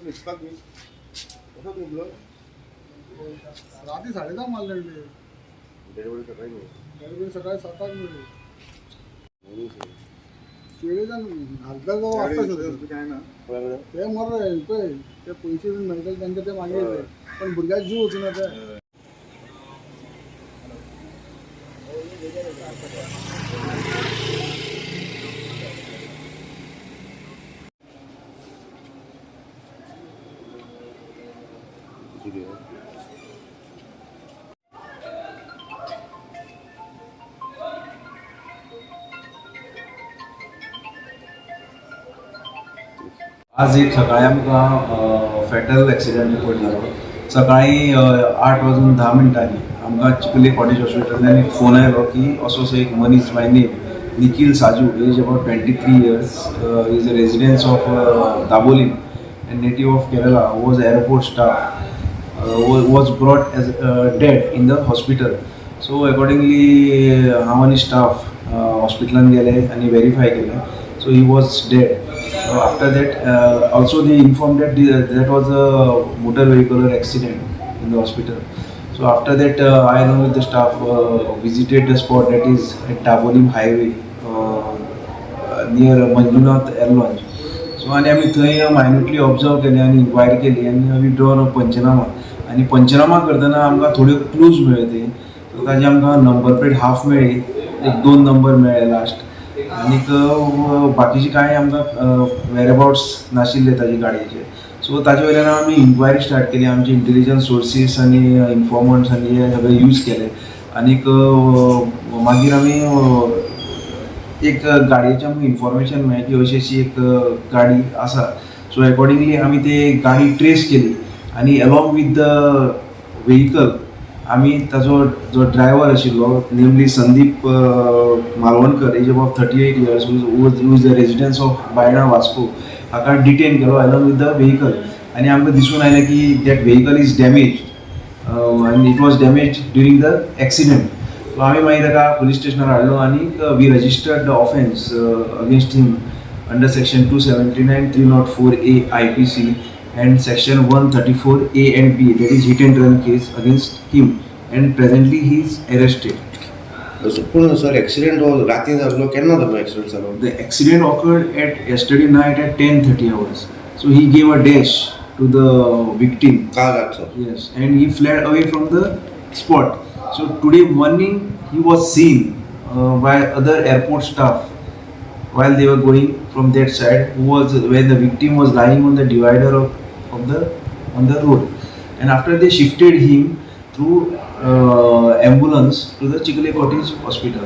रात्री 10:30 मारले सकाळी 7-8 मिळेल ते मर ते पैसे मेडिकल त्यांच्या ते मागे पण भुरग्यात जीव होती ना ते आज एक सकाळी आमकां फॅटल एक्सिडेंट रिपोर्ट जालो सकाळी 8:10 आमकां चिखली कॉटेज हॉस्पिटलान एक फोन आयलो की असो एक मनीस by name Nikhil Saju age about 23 years is a residence of Dabolim and native of Kerala was airport staff was brought as dead in the hospital so accordingly हांव आनी स्टाफ हॉस्पिटलान गेले आनी व्हेरीफाय केलें so he was dead after that also they informed that that was a motor vehicular accident in the hospital. So after that I along with the staff visited the spot that is at Dabolim highway near Manjunath Air Launch. So आणि आम्ही थंय मायन्युटली observe केले आणि inquiry केली आणि we drawn पंचनामा आणि पंचनामा करतना आमकां थोड्यो क्लूज मेळ्ळे सो ताजे आमकां नंबर प्लेट हाफ मेळ्ळी एक 2 नंबर मेळ्ळे लास्ट आनीक बाकीचे कांय आमकां वेरअबाउट्स नाशिल्ले ताजे गाडयेचे सो ताजे वयल्यान आमी इन्क्वायरी स्टार्ट केली आमचे इंटेलिजन्स सोर्सीस आनी इन्फॉर्मंट्स आनी हे सगळे यूज केले आनीक मागीर आमी एक गाडयेचें आमकां इन्फॉर्मेशन मेळ्ळें की अशी अशी एक गाडी आसा सो अकॉर्डिंगली आमी ती गाडी ट्रेस केली आनी अलॉंग वीथ द व्हेहिकल आमी ताजो जो ड्रायव्हर आशिल्लो namely Sandeep Malvankar age about 38 years who is the residence of Baina Vasco हाका डिटेन केलो अलॉंग वीथ द व्हेहिकल आनी आमकां दिसून आयलें की दॅट व्हेहिकल इज डॅमेज्ड आनी it was damage during the accident so आमी मागीर ताका पुलीस स्टेशनार हाडलो आनी we registered the offence against him under section 279 304A IPC and section 134A and B, that is hit and run case against him, and presently he is arrested. So sir, accident was राती झालो केन्ना झालो accident झालो? The accident occurred at yesterday night at 10:30 hours. So he gave a dash to the victim. Car accident. Yes, and he fled away from the spot. So today morning he was seen by other airport staff while they were going from that side, who was where the victim was lying on the divider on the road, and after they shifted him through ambulance to the Chikhli Cottage hospital.